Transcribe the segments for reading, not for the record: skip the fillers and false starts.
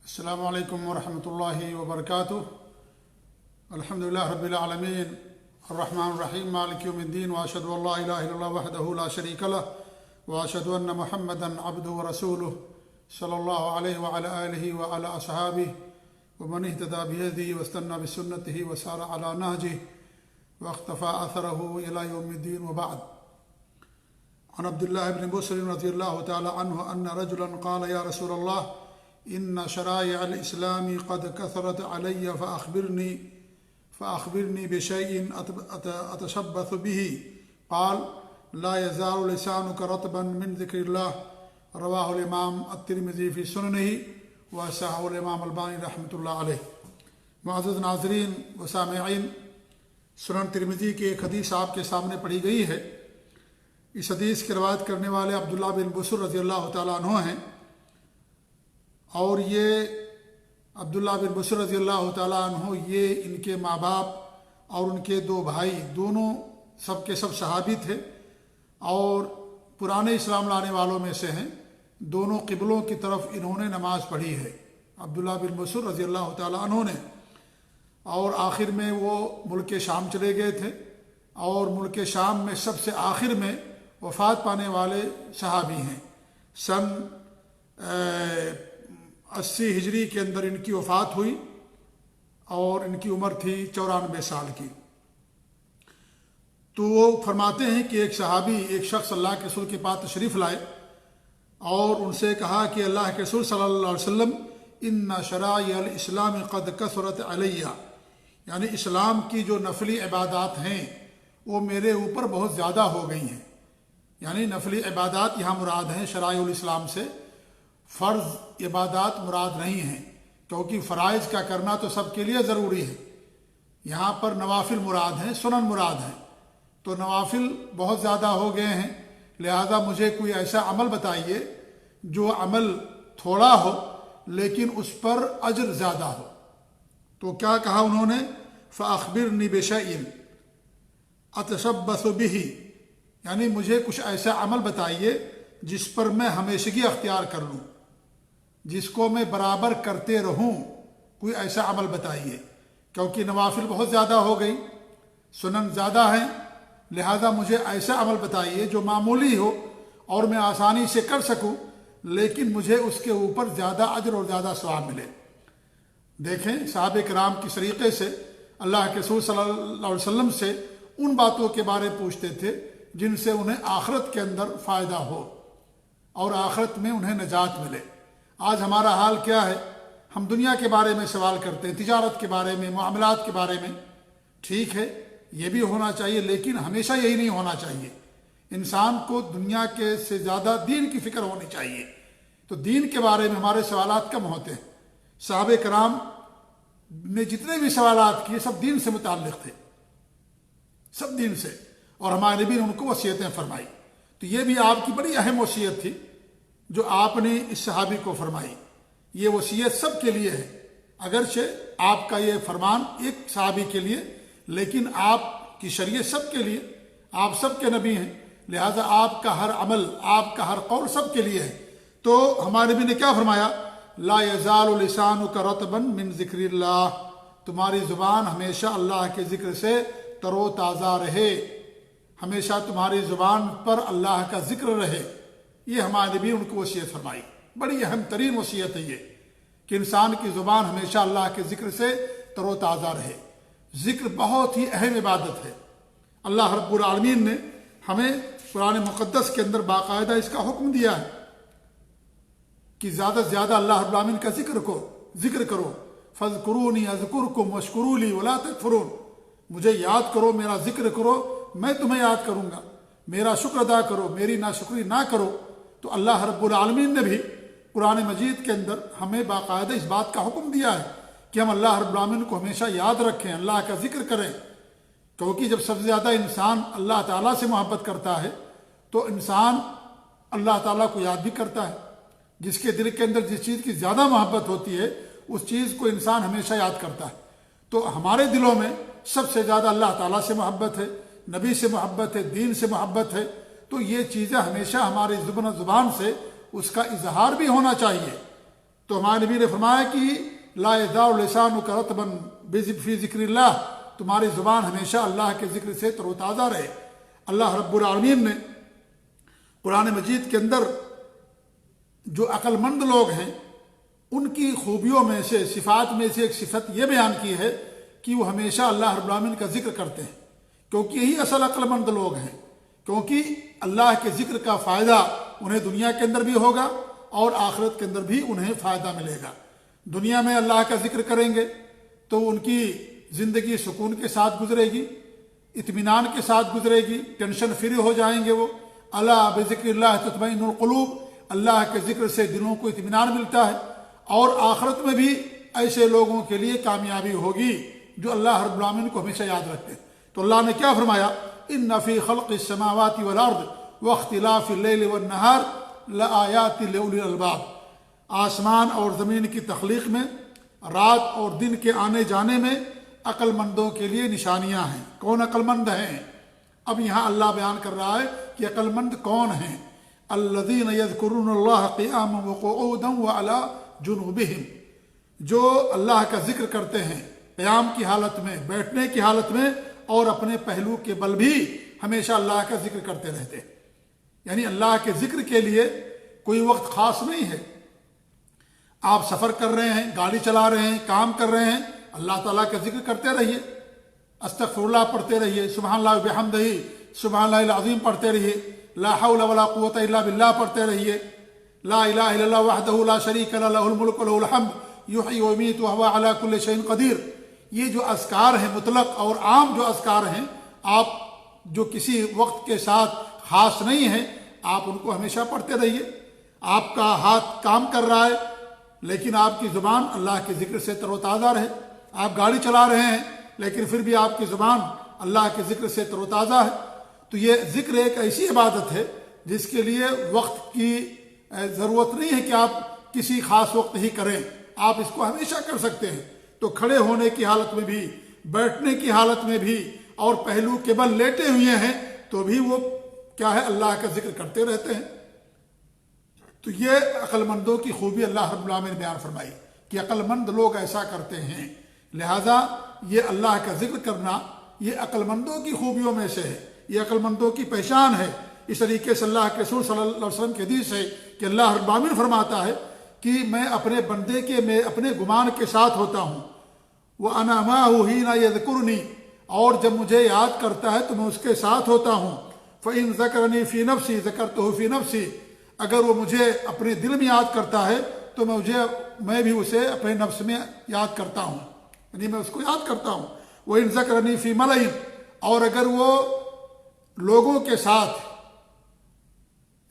السلام علیکم ورحمۃ اللہ وبرکاتہ۔ الحمدللہ رب العالمین الرحمن الرحیم مالک یوم الدین، واشہد ان لا الہ الا اللہ وحدہ لا شریک لہ، واشہد ان محمدا عبدہ ورسولہ صلی اللہ علیہ وعلی آلہ وعلی اصحابہ ومن اہتدی بہدیہ واستنى بسنتہ وسار علی نہجہ واقتفى اثرہ الی یوم الدین، وبعد۔ عن عبداللہ بن بصر رضی اللہ تعالی عنہ ان رجلا قال یا رسول اللہ ان شرائع الاسلام قد كثرت علی فاخبرنی بشیء اتشبث به قال لا يزال لسانك رطبا من ذکر اللہ، رواہ الامام الترمذی فی سننہ وصححہ الامام البانی رحمۃ اللہ علیہ۔ معزز ناظرین و سامعین، سنن ترمذی کی ایک حدیث آپ کے سامنے پڑھی گئی ہے۔ اس حدیث کی روایت کرنے والے عبداللہ بن بصر رضی اللہ تعالیٰ عنہ ہیں، اور یہ عبداللہ بن بصر رضی اللہ تعالیٰ عنہ یہ ان کے ماں باپ اور ان کے دو بھائی دونوں سب کے سب صحابی تھے اور پرانے اسلام لانے والوں میں سے ہیں۔ دونوں قبلوں کی طرف انہوں نے نماز پڑھی ہے، عبداللہ بن بصر رضی اللہ تعالیٰ عنہ نے، اور آخر میں وہ ملک شام چلے گئے تھے، اور ملک شام میں سب سے آخر میں وفات پانے والے صحابی ہیں۔ سن 80 ہجری کے اندر ان کی وفات ہوئی اور ان کی عمر تھی 94 سال کی۔ تو وہ فرماتے ہیں کہ ایک صحابی ایک شخص اللہ کے رسول کے پاس تشریف لائے اور ان سے کہا کہ اللہ کے رسول صلی اللہ علیہ وسلم ان شرائع الاسلام قد کثرت علیہ، یعنی اسلام کی جو نفلی عبادات ہیں وہ میرے اوپر بہت زیادہ ہو گئی ہیں۔ یعنی نفلی عبادات یہاں مراد ہیں شرائع الاسلام سے، فرض عبادات مراد نہیں ہیں، کیونکہ فرائض کا کرنا تو سب کے لیے ضروری ہے۔ یہاں پر نوافل مراد ہیں، سنن مراد ہیں، تو نوافل بہت زیادہ ہو گئے ہیں، لہذا مجھے کوئی ایسا عمل بتائیے جو عمل تھوڑا ہو لیکن اس پر اجر زیادہ ہو۔ تو کیا کہا انہوں نے؟ فَأَخْبِرْنِي بِشَيْءٍ أَتَشَبَّثُ بِهِ، یعنی مجھے کچھ ایسا عمل بتائیے جس پر میں ہمیشگی اختیار کر لوں، جس کو میں برابر کرتے رہوں، کوئی ایسا عمل بتائیے، کیونکہ نوافل بہت زیادہ ہو گئی، سنن زیادہ ہیں، لہذا مجھے ایسا عمل بتائیے جو معمولی ہو اور میں آسانی سے کر سکوں لیکن مجھے اس کے اوپر زیادہ اجر اور زیادہ ثواب ملے۔ دیکھیں صحابہ کرام کس طریقے سے اللہ کے رسول صلی اللہ علیہ وسلم سے ان باتوں کے بارے پوچھتے تھے جن سے انہیں آخرت کے اندر فائدہ ہو اور آخرت میں انہیں نجات ملے۔ آج ہمارا حال کیا ہے؟ ہم دنیا کے بارے میں سوال کرتے ہیں، تجارت کے بارے میں، معاملات کے بارے میں۔ ٹھیک ہے، یہ بھی ہونا چاہیے، لیکن ہمیشہ یہی نہیں ہونا چاہیے۔ انسان کو دنیا کے سے زیادہ دین کی فکر ہونی چاہیے۔ تو دین کے بارے میں ہمارے سوالات کم ہوتے ہیں۔ صحابہ کرام نے جتنے بھی سوالات کیے سب دین سے متعلق تھے، سب دین سے، اور ہمارے نبی نے ان کو وصیتیں فرمائی۔ تو یہ بھی آپ کی بڑی اہم وصیت تھی جو آپ نے اس صحابی کو فرمائی۔ یہ وصیت سب کے لیے ہے، اگرچہ آپ کا یہ فرمان ایک صحابی کے لیے، لیکن آپ کی شریعت سب کے لیے، آپ سب کے نبی ہیں، لہذا آپ کا ہر عمل، آپ کا ہر قول سب کے لیے ہے۔ تو ہمارے نبی نے کیا فرمایا؟ لا یزال لسانک رطبا من ذکر اللہ، تمہاری زبان ہمیشہ اللہ کے ذکر سے تر و تازہ رہے، ہمیشہ تمہاری زبان پر اللہ کا ذکر رہے۔ یہ ہمارے نبی ان کو وصیت فرمائی، بڑی اہم ترین وصیت ہے یہ کہ انسان کی زبان ہمیشہ اللہ کے ذکر سے تر و تازہ رہے۔ ذکر بہت ہی اہم عبادت ہے۔ اللہ رب العالمین نے ہمیں قرآن مقدس کے اندر باقاعدہ اس کا حکم دیا ہے کہ زیادہ سے زیادہ اللہ رب العالمین کا ذکر کرو۔ فاذکرونی اذکرکم واشکروا لی ولا تکفرون، مجھے یاد کرو، میرا ذکر کرو، میں تمہیں یاد کروں گا، میرا شکر ادا کرو، میری ناشکری نہ کرو۔ تو اللہ رب العالمین نے بھی قرآن مجید کے اندر ہمیں باقاعدہ اس بات کا حکم دیا ہے کہ ہم اللہ رب العالمین کو ہمیشہ یاد رکھیں، اللہ کا ذکر کریں، کیونکہ جب سب سے زیادہ انسان اللہ تعالیٰ سے محبت کرتا ہے تو انسان اللہ تعالیٰ کو یاد بھی کرتا ہے۔ جس کے دل کے اندر جس چیز کی زیادہ محبت ہوتی ہے اس چیز کو انسان ہمیشہ یاد کرتا ہے۔ تو ہمارے دلوں میں سب سے زیادہ اللہ تعالیٰ سے محبت ہے، نبی سے محبت ہے، دین سے محبت ہے، تو یہ چیزیں ہمیشہ ہماری زبان سے اس کا اظہار بھی ہونا چاہیے۔ تو ہمارے نبی نے فرمایا کہ لا یزال لسانک رطبا فی ذکر اللہ، تمہاری زبان ہمیشہ اللہ کے ذکر سے تر و تازہ رہے۔ اللہ رب العالمین نے قرآن مجید کے اندر جو عقل مند لوگ ہیں ان کی خوبیوں میں سے، صفات میں سے ایک صفت یہ بیان کی ہے کہ وہ ہمیشہ اللہ رب العالمین کا ذکر کرتے ہیں، کیونکہ یہی اصل عقل مند لوگ ہیں، کیونکہ اللہ کے ذکر کا فائدہ انہیں دنیا کے اندر بھی ہوگا اور آخرت کے اندر بھی انہیں فائدہ ملے گا۔ دنیا میں اللہ کا ذکر کریں گے تو ان کی زندگی سکون کے ساتھ گزرے گی، اطمینان کے ساتھ گزرے گی، ٹینشن فری ہو جائیں گے وہ۔ الا بذکر اللہ تطمئن القلوب، اللہ کے ذکر سے دلوں کو اطمینان ملتا ہے۔ اور آخرت میں بھی ایسے لوگوں کے لیے کامیابی ہوگی جو اللہ رب العالمین کو ہمیشہ یاد رکھتے ہیں۔ تو اللہ نے کیا فرمایا؟ ان فی خلق السماوات والارض واختلاف اللیل والنہار لآیات لأولی الالباب، آسمان اور زمین کی تخلیق میں، رات اور دن کے آنے جانے میں عقل مندوں کے لیے نشانیاں ہیں۔ کون عقل مند ہیں؟ اب یہاں اللہ بیان کر رہا ہے کہ عقل مند کون ہیں؟ الذین یذکرون اللہ قیاما وقعودا وعلی جنوبہم، جو اللہ کا ذکر کرتے ہیں قیام کی حالت میں، بیٹھنے کی حالت میں، اور اپنے پہلو کے بل بھی ہمیشہ اللہ کا ذکر کرتے رہتے ہیں۔ یعنی اللہ کے ذکر کے لیے کوئی وقت خاص نہیں ہے۔ آپ سفر کر رہے ہیں، گاڑی چلا رہے ہیں، کام کر رہے ہیں، اللہ تعالیٰ کا ذکر کرتے رہیے، استغفر اللہ پڑھتے رہیے، سبحان اللہ بحمدہ، سبحان اللہ العظیم پڑھتے رہیے، لا حول ولا قوت الا باللہ پڑھتے رہیے، لا الہ الا اللہ وحدہ لا شریک لہ لہ الملک ولہ الحمد یحیی ویمیت وہو علی کل شیء قدیر۔ یہ جو اذکار ہیں مطلق اور عام جو اذکار ہیں، آپ جو کسی وقت کے ساتھ خاص نہیں ہیں، آپ ان کو ہمیشہ پڑھتے رہیے۔ آپ کا ہاتھ کام کر رہا ہے لیکن آپ کی زبان اللہ کے ذکر سے تر و تازہ رہے۔ آپ گاڑی چلا رہے ہیں لیکن پھر بھی آپ کی زبان اللہ کے ذکر سے تر و تازہ ہے۔ تو یہ ذکر ایک ایسی عبادت ہے جس کے لیے وقت کی ضرورت نہیں ہے کہ آپ کسی خاص وقت ہی کریں، آپ اس کو ہمیشہ کر سکتے ہیں۔ تو کھڑے ہونے کی حالت میں بھی، بیٹھنے کی حالت میں بھی، اور پہلو کے بل لیٹے ہوئے ہیں تو بھی وہ کیا ہے؟ اللہ کا ذکر کرتے رہتے ہیں۔ تو یہ عقل مندوں کی خوبی اللہ رب العالمین نے بیان فرمائی کہ عقل مند لوگ ایسا کرتے ہیں، لہذا یہ اللہ کا ذکر کرنا یہ عقل مندوں کی خوبیوں میں سے ہے، یہ عقل مندوں کی پہچان ہے۔ اس طریقے سے اللہ کے رسول صلی اللہ علیہ وسلم کی حدیث ہے کہ اللہ رب العالمین فرماتا ہے کہ میں اپنے بندے کے میں اپنے گمان کے ساتھ ہوتا ہوں، وَأَنَا مَعَهُ حِينَ يَذْكُرُنِي، اور جب مجھے یاد کرتا ہے تو میں اس کے ساتھ ہوتا ہوں۔ فَإِن ذَكَرَنِي فِي نَفْسِي ذَكَرْتُهُ فِي نَفْسِي، اگر وہ مجھے اپنے دل میں یاد کرتا ہے تو میں بھی اسے اپنے نفس میں یاد کرتا ہوں، یعنی میں اس کو یاد کرتا ہوں۔ وَإِن ذَكَرَنِي فِي مَلَئٍ، اور اگر وہ لوگوں کے ساتھ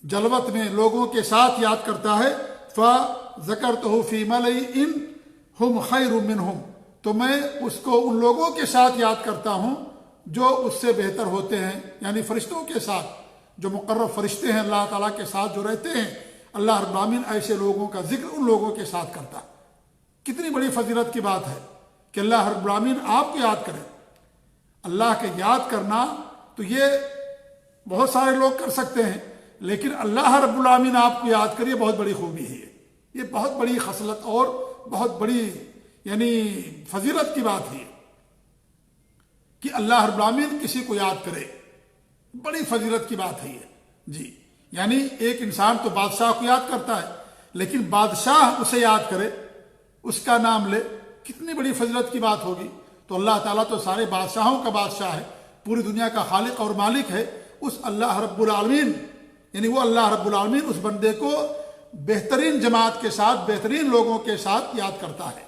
جلوت میں لوگوں کے ساتھ یاد کرتا ہے، فَذَكَرْتُهُ فِي مَلَئٍ هُمْ خَيْرٌ مِّنْهُمْ، تو میں اس کو ان لوگوں کے ساتھ یاد کرتا ہوں جو اس سے بہتر ہوتے ہیں، یعنی فرشتوں کے ساتھ، جو مقرب فرشتے ہیں اللہ تعالیٰ کے ساتھ جو رہتے ہیں، اللہ رب العالمین ایسے لوگوں کا ذکر ان لوگوں کے ساتھ کرتا۔ کتنی بڑی فضیلت کی بات ہے کہ اللہ رب العالمین آپ کو یاد کرے۔ اللہ کے یاد کرنا تو یہ بہت سارے لوگ کر سکتے ہیں، لیکن اللہ رب العالمین آپ کو یاد کرے، بہت بڑی خوبی ہے، یہ بہت بڑی خصلت اور بہت بڑی یعنی فضیلت کی بات ہے کہ اللہ رب العالمین کسی کو یاد کرے، بڑی فضیلت کی بات ہے یہ جی۔ یعنی ایک انسان تو بادشاہ کو یاد کرتا ہے، لیکن بادشاہ اسے یاد کرے، اس کا نام لے، کتنی بڑی فضیلت کی بات ہوگی۔ تو اللہ تعالیٰ تو سارے بادشاہوں کا بادشاہ ہے، پوری دنیا کا خالق اور مالک ہے۔ اس اللہ رب العالمین، یعنی وہ اللہ رب العالمین اس بندے کو بہترین جماعت کے ساتھ، بہترین لوگوں کے ساتھ یاد کرتا ہے۔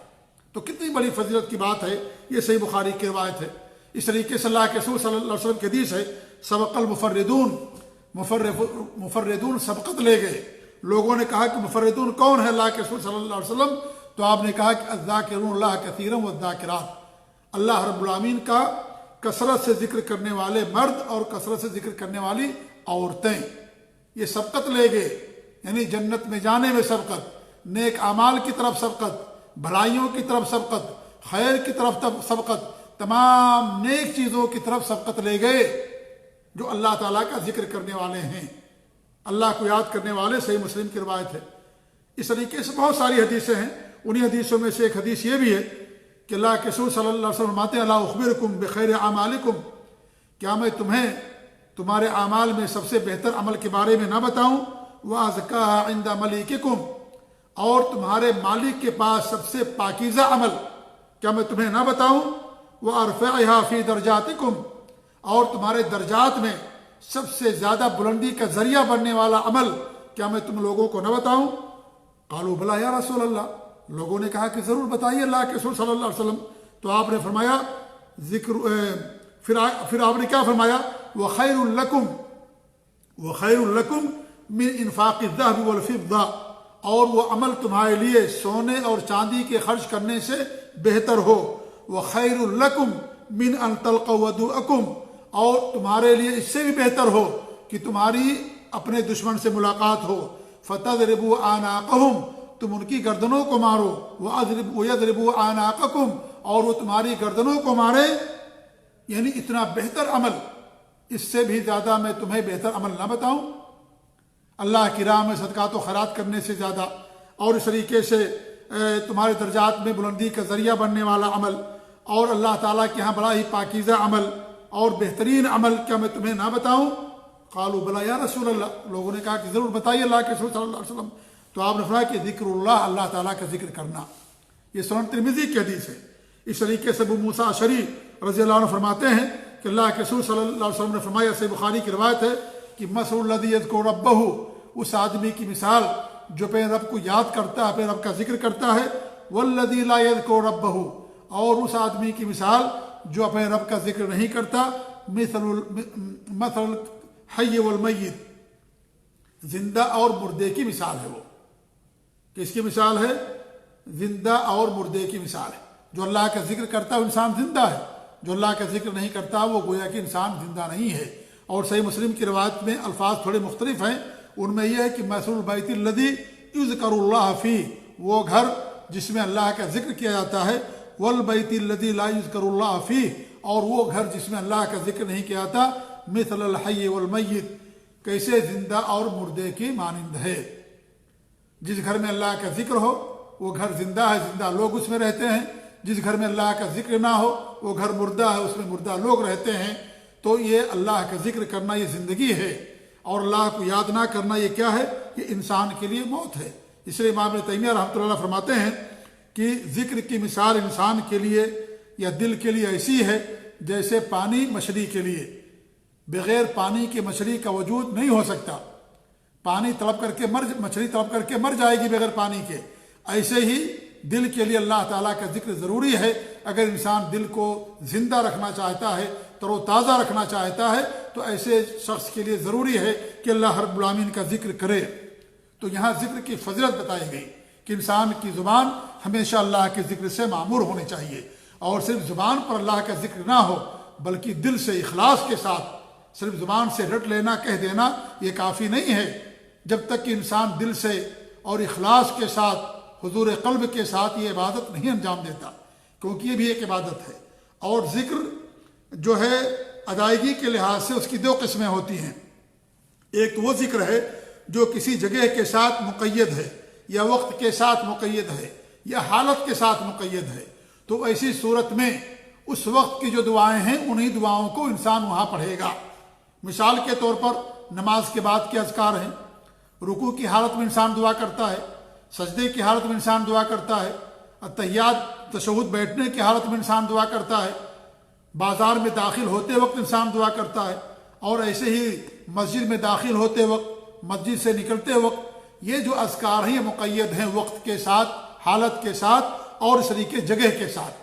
تو کتنی بڑی فضیلت کی بات ہے، یہ صحیح بخاری کی روایت ہے۔ اس طریقے سے اللہ کے رسول صلی اللہ علیہ وسلم کی حدیث ہے، سبق المفردون، مفردون سبقت لے گئے۔ لوگوں نے کہا کہ مفردون کون ہے اللہ کے رسول صلی اللہ علیہ وسلم؟ تو آپ نے کہا کہ الذاکرون اللہ کثیرا والذاکرات، اللہ رب العالمین کا کثرت سے ذکر کرنے والے مرد اور کثرت سے ذکر کرنے والی عورتیں، یہ سبقت لے گئے، یعنی جنت میں جانے میں سبقت، نیک اعمال کی طرف سبقت، بھلائیوں کی طرف سبقت، خیر کی طرف سبقت، تمام نیک چیزوں کی طرف سبقت لے گئے جو اللہ تعالیٰ کا ذکر کرنے والے ہیں، اللہ کو یاد کرنے والے۔ صحیح مسلم کی روایت ہے۔ اس طریقے سے بہت ساری حدیثیں ہیں. انہی حدیثوں میں سے ایک حدیث یہ بھی ہے کہ اللہ کے رسول صلی اللہ علیہ وسلم فرماتے ہیں: الا اخبرکم بخیر اعمالکم، کیا میں تمہیں تمہارے اعمال میں سب سے بہتر عمل کے بارے میں نہ بتاؤں؟ وازکاها عند ملیککم، اور تمہارے مالک کے پاس سب سے پاکیزہ عمل کیا میں تمہیں نہ بتاؤں؟ وارفعها فی درجاتکم، اور تمہارے درجات میں سب سے زیادہ بلندی کا ذریعہ بننے والا عمل کیا میں تم لوگوں کو نہ بتاؤں؟ قالوا بلا یا رسول اللہ، لوگوں نے کہا کہ ضرور بتائیے اللہ کے رسول صلی اللہ علیہ وسلم. تو آپ نے فرمایا پھر آپ نے کیا فرمایا؟ وخیر لکم من انفاق الذهب والفضہ، اور وہ عمل تمہارے لیے سونے اور چاندی کے خرچ کرنے سے بہتر ہو. وخیر لکم من ان تلقوا عدوءکم، اور تمہارے لیے اس سے بھی بہتر ہو کہ تمہاری اپنے دشمن سے ملاقات ہو. فتضربوا اعناقهم، تم ان کی گردنوں کو مارو. ويضربوا اعناقکم، اور وہ تمہاری گردنوں کو مارے. یعنی اتنا بہتر عمل، اس سے بھی زیادہ میں تمہیں بہتر عمل نہ بتاؤں؟ اللہ کی راہ میں صدقات و خیرات کرنے سے زیادہ، اور اس طریقے سے تمہارے درجات میں بلندی کا ذریعہ بننے والا عمل، اور اللہ تعالیٰ کے ہاں بڑا ہی پاکیزہ عمل اور بہترین عمل کیا میں تمہیں نہ بتاؤں؟ قالوا بلا یا رسول اللہ، لوگوں نے کہا کہ ضرور بتائیے اللہ کے رسول صلی اللہ علیہ وسلم. تو آپ نے فرمایا کہ ذکر اللہ تعالیٰ کا ذکر کرنا. یہ سنن ترمذی کی حدیث ہے. اس طریقے سے ابو موسیٰ اشعری رضی اللہ عنہ فرماتے ہیں کہ اللہ کے رسول صلی اللہ علیہ وسلم نے فرمایا، صحیح بخاری کی روایت ہے کہ مثل الذی یذکر ربہ، اس آدمی کی مثال جو اپنے رب کو یاد کرتا ہے، اپنے رب کا ذکر کرتا ہے. والذی لا یذکر ربہ، اور اس آدمی کی مثال جو اپنے رب کا ذکر نہیں کرتا. مثل الحی والمیت، زندہ اور مردے کی مثال ہے. وہ کس کی مثال ہے؟ زندہ اور مردے کی مثال ہے. جو اللہ کا ذکر کرتا ہے وہ انسان زندہ ہے، جو اللہ کا ذکر نہیں کرتا وہ گویا کہ انسان زندہ نہیں ہے. اور صحیح مسلم کی روایت میں الفاظ تھوڑے مختلف ہیں. ان میں یہ ہے کہ مثل البیت الذی یذکر اللہ فیہ، وہ گھر جس میں اللہ کا ذکر کیا جاتا ہے. والبیت الذی لا یذکر اللہ فیہ، اور وہ گھر جس میں اللہ کا ذکر نہیں کیا جاتا. مثل الحی والمیت، کیسے زندہ اور مردے کی مانند ہے. جس گھر میں اللہ کا ذکر ہو وہ گھر زندہ ہے، زندہ لوگ اس میں رہتے ہیں. جس گھر میں اللہ کا ذکر نہ ہو وہ گھر مردہ ہے، اس میں مردہ لوگ رہتے ہیں. تو یہ اللہ کا ذکر کرنا یہ زندگی ہے، اور اللہ کو یاد نہ کرنا یہ کیا ہے؟ یہ انسان کے لیے موت ہے. اس لیے امام ابن تیمیہ رحمۃ اللہ فرماتے ہیں کہ ذکر کی مثال انسان کے لیے یا دل کے لیے ایسی ہے جیسے پانی مچھلی کے لیے. بغیر پانی کے مچھلی کا وجود نہیں ہو سکتا. پانی طلب کر کے مچھلی طلب کر کے مر جائے گی بغیر پانی کے. ایسے ہی دل کے لیے اللہ تعالیٰ کا ذکر ضروری ہے. اگر انسان دل کو زندہ رکھنا چاہتا ہے، تر و تازہ رکھنا چاہتا ہے، تو ایسے شخص کے لیے ضروری ہے کہ اللہ رب العالمین کا ذکر کرے. تو یہاں ذکر کی فضیلت بتائی گئی کہ انسان کی زبان ہمیشہ اللہ کے ذکر سے معمور ہونی چاہیے. اور صرف زبان پر اللہ کا ذکر نہ ہو بلکہ دل سے اخلاص کے ساتھ. صرف زبان سے رٹ لینا، کہہ دینا یہ کافی نہیں ہے. جب تک کہ انسان دل سے اور اخلاص کے ساتھ، حضور قلب کے ساتھ یہ عبادت نہیں انجام دیتا، کیونکہ یہ بھی ایک عبادت ہے. اور ذکر جو ہے ادائیگی کے لحاظ سے اس کی دو قسمیں ہوتی ہیں. ایک تو وہ ذکر ہے جو کسی جگہ کے ساتھ مقید ہے، یا وقت کے ساتھ مقید ہے، یا حالت کے ساتھ مقید ہے. تو ایسی صورت میں اس وقت کی جو دعائیں ہیں انہی دعاؤں کو انسان وہاں پڑھے گا. مثال کے طور پر نماز کے بعد کے اذکار ہیں. رکوع کی حالت میں انسان دعا کرتا ہے، سجدے کی حالت میں انسان دعا کرتا ہے، التحیات تشہد بیٹھنے کی حالت میں انسان دعا کرتا ہے، بازار میں داخل ہوتے وقت انسان دعا کرتا ہے، اور ایسے ہی مسجد میں داخل ہوتے وقت، مسجد سے نکلتے وقت. یہ جو اذکار ہیں یہ مقید ہیں وقت کے ساتھ، حالت کے ساتھ، اور اس طریقے جگہ کے ساتھ.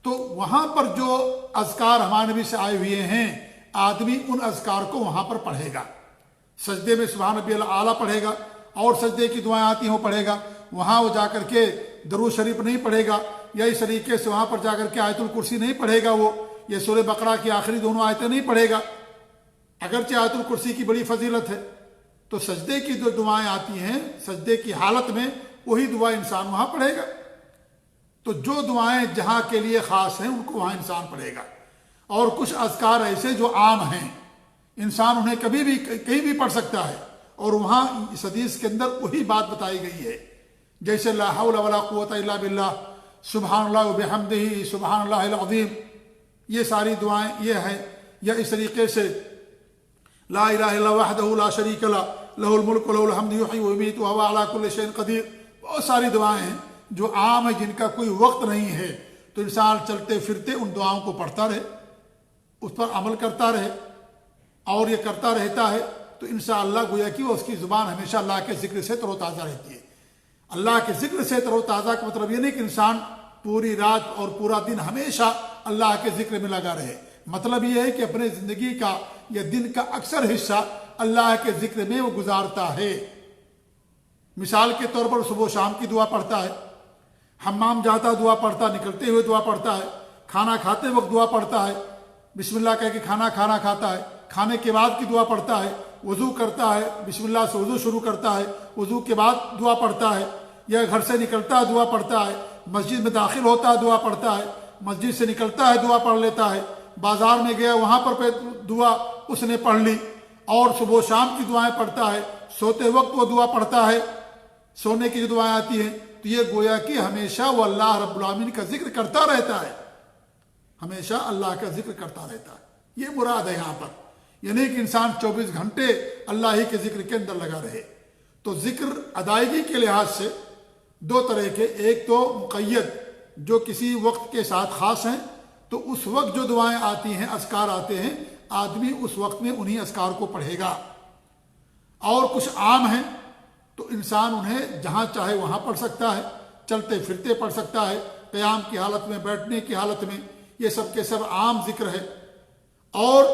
تو وہاں پر جو اذکار ہمارے نبی سے آئے ہوئے ہیں، آدمی ان اذکار کو وہاں پر پڑھے گا. سجدے میں سبحان ربی الاعلیٰ پڑھے گا، اور سجدے کی دعائیں آتی ہیں وہ پڑھے گا. وہاں وہ جا کر کے درود شریف نہیں پڑھے گا، یا اس طریقے سے وہاں پر جا کر کے آیت الکرسی نہیں پڑھے گا. وہ یہ سورہ بقرہ کی آخری دونوں آیتیں نہیں پڑھے گا، اگرچہ آیت الکرسی کی بڑی فضیلت ہے. تو سجدے کی جو دعائیں آتی ہیں سجدے کی حالت میں، وہی دعا انسان وہاں پڑھے گا. تو جو دعائیں جہاں کے لیے خاص ہیں ان کو وہاں انسان پڑھے گا. اور کچھ اذکار ایسے جو عام ہیں، انسان انہیں کبھی بھی کہیں بھی پڑھ سکتا ہے، اور وہاں اس حدیث کے اندر وہی بات بتائی گئی ہے جیسے لا حول ولا قوت الا باللہ، سبحان اللہ و بحمدہ، سبحان اللہ العظیم، یہ ساری دعائیں یہ ہیں. یا اس طریقے سے لا الہ الا اللہ وحدہ لا شریک لہ لہ الملک و لہ الحمد یحیی و یمیت وہو علی کل شیء قدیر. بہت ساری دعائیں ہیں جو عام ہیں، جن کا کوئی وقت نہیں ہے، تو انسان چلتے پھرتے ان دعاؤں کو پڑھتا رہے، اس پر عمل کرتا رہے اور یہ کرتا رہتا ہے، تو انشاءاللہ گویا کہ اس کی زبان ہمیشہ اللہ کے ذکر سے تر و تازہ رہتی ہے. اللہ کے ذکر سے تر و تازہ کا مطلب یہ نہیں کہ انسان پوری رات اور پورا دن ہمیشہ اللہ کے ذکر میں لگا رہے. مطلب یہ ہے کہ اپنے زندگی کا یا دن کا اکثر حصہ اللہ کے ذکر میں وہ گزارتا ہے. مثال کے طور پر صبح و شام کی دعا پڑھتا ہے، حمام جاتا دعا پڑھتا، نکلتے ہوئے دعا پڑھتا ہے، کھانا کھاتے وقت دعا پڑھتا ہے، بسم اللہ کہہ کے کھانا کھاتا ہے، کھانے کے بعد کی دعا پڑھتا ہے، وضو کرتا ہے، بسم اللہ سے وضو شروع کرتا ہے، وضو کے بعد دعا پڑھتا ہے، یا گھر سے نکلتا ہے دعا پڑھتا ہے، مسجد میں داخل ہوتا ہے دعا پڑھتا ہے، مسجد سے نکلتا ہے دعا پڑھ لیتا ہے، بازار میں گیا وہاں پر دعا اس نے پڑھ لی، اور صبح و شام کی دعائیں پڑھتا ہے، سوتے وقت وہ دعا پڑھتا ہے، سونے کی جو دعائیں آتی ہیں. تو یہ گویا کہ ہمیشہ وہ اللہ رب العالمین کا ذکر کرتا رہتا ہے، ہمیشہ اللہ کا ذکر کرتا رہتا ہے. یہ مراد ہے یہاں پر، یعنی کہ انسان 24 گھنٹے اللہ ہی کے ذکر کے اندر لگا رہے. تو ذکر ادائیگی کے لحاظ سے دو طرح کے، ایک تو مقید جو کسی وقت کے ساتھ خاص ہیں، تو اس وقت جو دعائیں آتی ہیں، اذکار آتے ہیں، آدمی اس وقت میں انہی اذکار کو پڑھے گا. اور کچھ عام ہیں تو انسان انہیں جہاں چاہے وہاں پڑھ سکتا ہے، چلتے پھرتے پڑھ سکتا ہے، قیام کی حالت میں، بیٹھنے کی حالت میں، یہ سب کے سب عام ذکر ہے. اور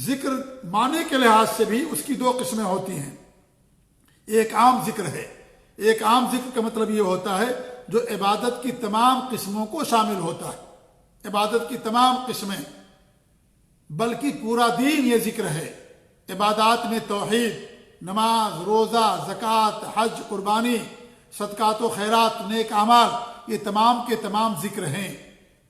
ذکر معنی کے لحاظ سے بھی اس کی دو قسمیں ہوتی ہیں. ایک عام ذکر ہے، ایک عام ذکر کا مطلب یہ ہوتا ہے جو عبادت کی تمام قسموں کو شامل ہوتا ہے، عبادت کی تمام قسمیں، بلکہ پورا دین یہ ذکر ہے. عبادات میں توحید، نماز، روزہ، زکوٰۃ، حج، قربانی، صدقات و خیرات، نیک اعمال، یہ تمام کے تمام ذکر ہیں.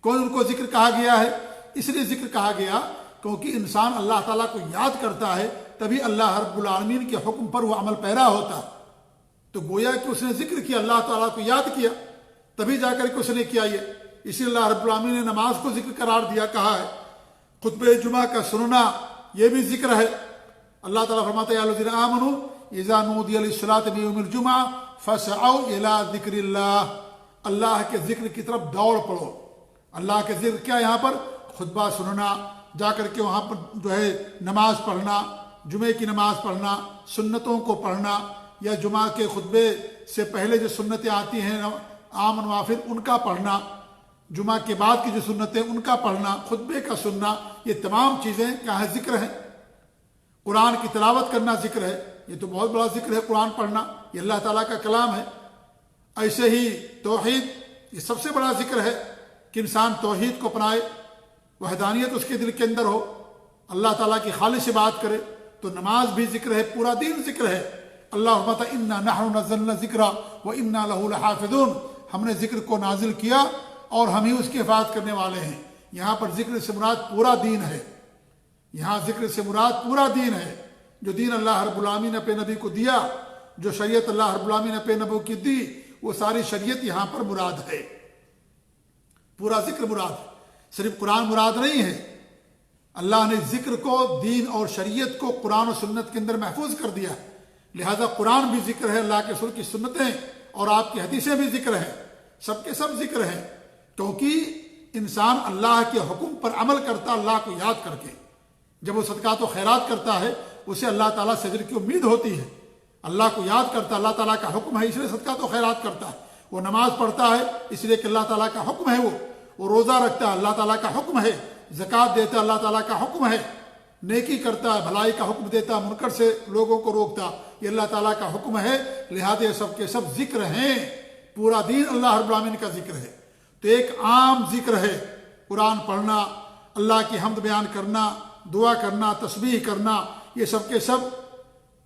کون ان کو ذکر کہا گیا ہے؟ اس لیے ذکر کہا گیا کیونکہ انسان اللہ تعالیٰ کو یاد کرتا ہے، تبھی اللہ رب العالمین کے حکم پر وہ عمل پیرا ہوتا ہے. تو گویا کہ اس نے ذکر کیا، اللہ تعالیٰ کو یاد کیا، تبھی جا کر کے اس نے کیا یہ. اسی اللہ رب العالمین نے نماز کو ذکر قرار دیا، کہا ہے. خطبہ جمعہ کا سننا یہ بھی ذکر ہے. اللہ تعالیٰ فرماتا ہے یا الذین آمنوا اذا نودی للصلاۃ من یوم الجمعہ فاسعوا الی ذکر اللہ. اللہ کے ذکر کی طرف دوڑ پڑو. اللہ کے ذکر کیا یہاں پر؟ خطبہ سننا، جا کر کے وہاں پر جو ہے نماز پڑھنا، جمعے کی نماز پڑھنا، سنتوں کو پڑھنا، یا جمعہ کے خطبے سے پہلے جو سنتیں آتی ہیں عام نوافل ان کا پڑھنا، جمعہ کے بعد کی جو سنتیں ان کا پڑھنا، خطبے کا سننا، یہ تمام چیزیں کیا ہے؟ ذکر ہیں. قرآن کی تلاوت کرنا ذکر ہے، یہ تو بہت بڑا ذکر ہے. قرآن پڑھنا یہ اللہ تعالیٰ کا کلام ہے. ایسے ہی توحید یہ سب سے بڑا ذکر ہے کہ انسان توحید کو اپنائے، وحدانیت اس کے دل کے اندر ہو، اللہ تعالیٰ کی خالص بات کرے. تو نماز بھی ذکر ہے، پورا دین ذکر ہے. اللہ فرماتا ہے انا نحن نزلنا الذکر وانا لہ لحافظون. ہم نے ذکر کو نازل کیا اور ہم ہی اس کی حفاظت کرنے والے ہیں. یہاں پر ذکر سے مراد پورا دین ہے. یہاں ذکر سے مراد پورا دین ہے. جو دین اللہ رب العالمین نے اپنے نبی کو دیا، جو شریعت اللہ رب العالمین نے اپنے نبی کی دی، وہ ساری شریعت یہاں پر مراد ہے. پورا ذکر مراد ہے، صرف قرآن مراد نہیں ہے. اللہ نے ذکر کو، دین اور شریعت کو قرآن و سنت کے اندر محفوظ کر دیا ہے. لہذا قرآن بھی ذکر ہے، اللہ کے رسول کی سنتیں اور آپ کی حدیثیں بھی ذکر ہیں، سب کے سب ذکر ہیں. کیونکہ انسان اللہ کے حکم پر عمل کرتا اللہ کو یاد کر کے. جب وہ صدقات و خیرات کرتا ہے اسے اللہ تعالیٰ سے اجر کی امید ہوتی ہے. اللہ کو یاد کرتا، اللہ تعالیٰ کا حکم ہے اس لیے صدقات و خیرات کرتا ہے. وہ نماز پڑھتا ہے اس لیے کہ اللہ تعالیٰ کا حکم ہے. وہ روزہ رکھتا ہے، اللہ تعالیٰ کا حکم ہے. زکوٰۃ دیتا ہے، اللہ تعالیٰ کا حکم ہے. نیکی کرتا ہے، بھلائی کا حکم دیتا ہے، منکر سے لوگوں کو روکتا، یہ اللہ تعالیٰ کا حکم ہے. لہذا یہ سب کے سب ذکر ہیں. پورا دین اللہ رب العالمین کا ذکر ہے. تو ایک عام ذکر ہے قرآن پڑھنا، اللہ کی حمد بیان کرنا، دعا کرنا، تسبیح کرنا، یہ سب کے سب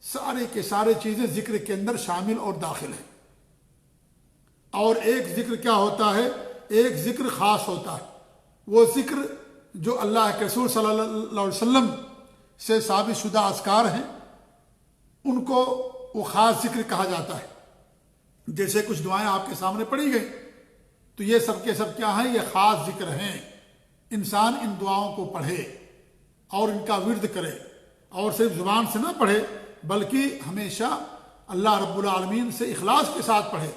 سارے کے سارے چیزیں ذکر کے اندر شامل اور داخل ہیں. اور ایک ذکر کیا ہوتا ہے؟ ایک ذکر خاص ہوتا ہے. وہ ذکر جو اللہ کے رسول صلی اللہ علیہ وسلم سے ثابت شدہ اذکار ہیں، ان کو وہ خاص ذکر کہا جاتا ہے. جیسے کچھ دعائیں آپ کے سامنے پڑھی گئی، تو یہ سب کے سب کیا ہیں؟ یہ خاص ذکر ہیں۔ انسان ان دعاؤں کو پڑھے اور ان کا ورد کرے، اور صرف زبان سے نہ پڑھے بلکہ ہمیشہ اللہ رب العالمین سے اخلاص کے ساتھ پڑھے،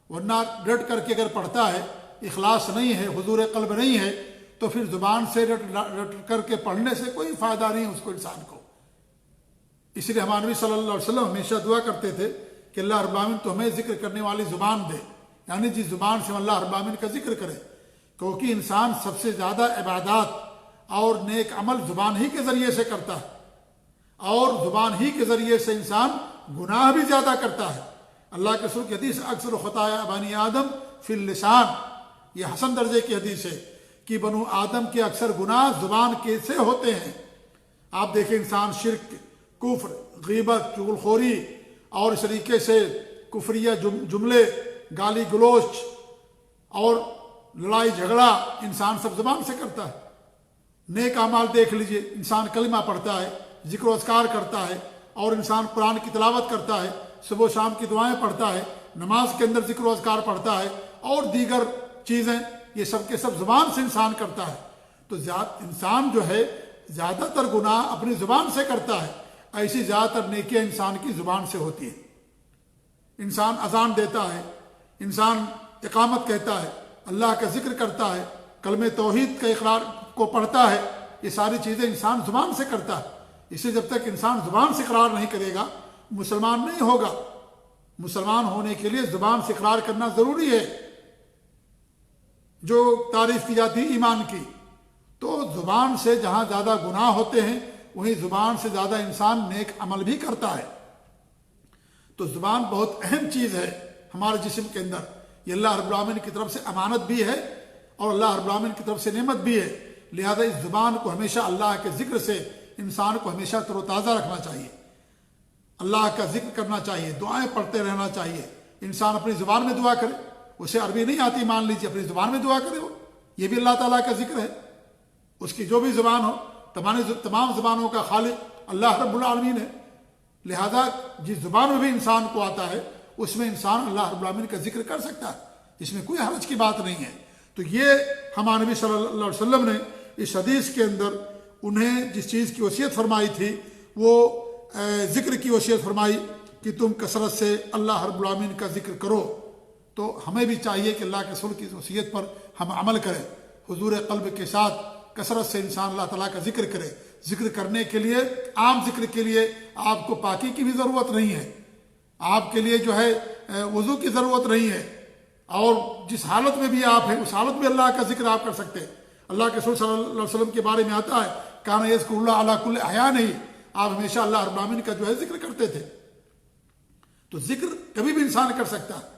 ورنہ رٹ کر کے اگر پڑھتا ہے، اخلاص نہیں ہے، حضور قلب نہیں ہے، تو پھر زبان سے رٹ کر کے پڑھنے سے کوئی فائدہ نہیں ہے اس کو، انسان کو۔ اس لیے ہمارے نبی صلی اللہ علیہ وسلم ہمیشہ دعا کرتے تھے کہ اللہ رب العالمین تو ہمیں ذکر کرنے والی زبان دے، یعنی جس زبان سے ہم اللہ رب العالمین کا ذکر کرے، کیونکہ انسان سب سے زیادہ عبادات اور نیک عمل زبان ہی کے ذریعے سے کرتا ہے، اور زبان ہی کے ذریعے سے انسان گناہ بھی زیادہ کرتا ہے۔ اللہ کے رسول کی حدیث اکثر خطایا بنی آدم فی اللسان، یہ حسن درجے کی حدیث ہے کہ بنو آدم کے اکثر گناہ زبان کے سے ہوتے ہیں۔ آپ دیکھیں انسان شرک، کفر، غیبت، چغلخوری اور اس طریقے سے کفریہ جملے، گالی گلوچ اور لڑائی جھگڑا انسان سب زبان سے کرتا ہے۔ نیک اعمال دیکھ لیجئے، انسان کلمہ پڑھتا ہے، ذکر و اذکار کرتا ہے، اور انسان قرآن کی تلاوت کرتا ہے، صبح و شام کی دعائیں پڑھتا ہے، نماز کے اندر ذکر و اذکار پڑھتا ہے، اور دیگر چیزیں، یہ سب کے سب زبان سے انسان کرتا ہے۔ تو انسان جو ہے زیادہ تر گناہ اپنی زبان سے کرتا ہے، ایسی زیادہ تر نیکیاں انسان کی زبان سے ہوتی ہیں۔ انسان اذان دیتا ہے، انسان اقامت کہتا ہے، اللہ کا ذکر کرتا ہے، کلمہ توحید کا اقرار کو پڑھتا ہے، یہ ساری چیزیں انسان زبان سے کرتا ہے۔ اسے جب تک انسان زبان سے اقرار نہیں کرے گا مسلمان نہیں ہوگا۔ مسلمان ہونے کے لیے زبان سے اقرار کرنا ضروری ہے۔ جو تعریف کی جاتی ہے ایمان کی، تو زبان سے جہاں زیادہ گناہ ہوتے ہیں وہیں زبان سے زیادہ انسان نیک عمل بھی کرتا ہے۔ تو زبان بہت اہم چیز ہے ہمارے جسم کے اندر، یہ اللہ رب العالمین کی طرف سے امانت بھی ہے اور اللہ رب العالمین کی طرف سے نعمت بھی ہے، لہذا اس زبان کو ہمیشہ اللہ کے ذکر سے انسان کو ہمیشہ تر و تازہ رکھنا چاہیے، اللہ کا ذکر کرنا چاہیے، دعائیں پڑھتے رہنا چاہیے۔ انسان اپنی زبان میں دعا کرے، اسے عربی نہیں آتی مان لیجیے، اپنی زبان میں دعا کرے، وہ یہ بھی اللہ تعالیٰ کا ذکر ہے۔ اس کی جو بھی زبان ہو، تمام زبانوں کا خالق اللہ رب العالمین ہے، لہذا جس زبان میں بھی انسان کو آتا ہے اس میں انسان اللہ رب العالمین کا ذکر کر سکتا ہے، اس میں کوئی حرج کی بات نہیں ہے۔ تو یہ ہمارے نبی صلی اللہ علیہ وسلم نے اس حدیث کے اندر انہیں جس چیز کی وصیت فرمائی تھی وہ ذکر کی وصیت فرمائی کہ تم کثرت سے اللہ رب العالمین کا ذکر کرو۔ تو ہمیں بھی چاہیے کہ اللہ کے رسول کی وصیت پر ہم عمل کریں، حضور قلب کے ساتھ کثرت سے انسان اللہ تعالیٰ کا ذکر کرے۔ ذکر کرنے کے لیے، عام ذکر کے لیے آپ کو پاکی کی بھی ضرورت نہیں ہے، آپ کے لیے جو ہے وضو کی ضرورت نہیں ہے، اور جس حالت میں بھی آپ ہیں اس حالت میں اللہ کا ذکر آپ کر سکتے ہیں۔ اللہ کے رسول صلی اللہ علیہ وسلم کے بارے میں آتا ہے کانا یذکر اللہ علی کل احیان، نہیں آپ ہمیشہ اللہ رب العالمین کا جو ہے ذکر کرتے تھے۔ تو ذکر کبھی بھی انسان کر سکتا ہے،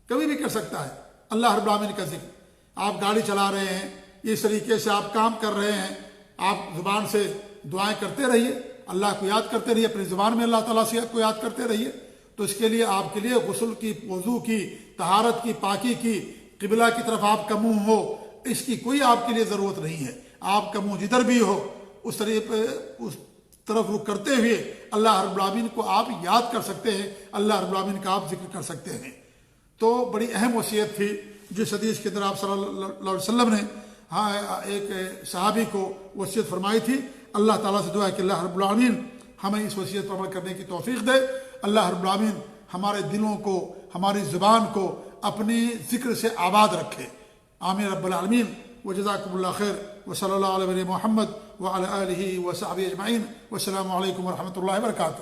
کبھی بھی کر سکتا ہے اللہ رب العالمین کا ذکر۔ آپ گاڑی چلا رہے ہیں، اس طریقے سے آپ کام کر رہے ہیں، آپ زبان سے دعائیں کرتے رہیے، اللہ کو یاد کرتے رہیے، اپنی زبان میں اللہ تعالیٰ سے کو یاد کرتے رہیے۔ تو اس کے لیے آپ کے لیے غسل کی، وضو کی، طہارت کی، پاکی کی، قبلہ کی طرف آپ کا منہ ہو، اس کی کوئی آپ کے لیے ضرورت نہیں ہے۔ آپ کا منہ جدھر بھی ہو اس طرف رخ کرتے ہوئے اللہ رب العالمین کو آپ یاد کر سکتے ہیں، اللہ رب العالمین کا آپ ذکر کر سکتے ہیں۔ تو بڑی اہم وصیت تھی جس حدیث کے اندر آپ صلی اللہ علیہ وسلم نے ایک صحابی کو وصیت فرمائی تھی۔ اللہ تعالیٰ سے دعا ہے کہ اللہ رب العالمین ہمیں اس وصیت پر عمل کرنے کی توفیق دے۔ اللہ رب العالمین ہمارے دلوں کو، ہماری زبان کو اپنی ذکر سے آباد رکھے، آمین رب العالمین۔ وجزاکم اللہ خیر، وصلی اللہ علیہ محمد وعلی آلہ وصحبہ اجمعین، والسلام علیکم ورحمۃ اللہ وبرکاتہ۔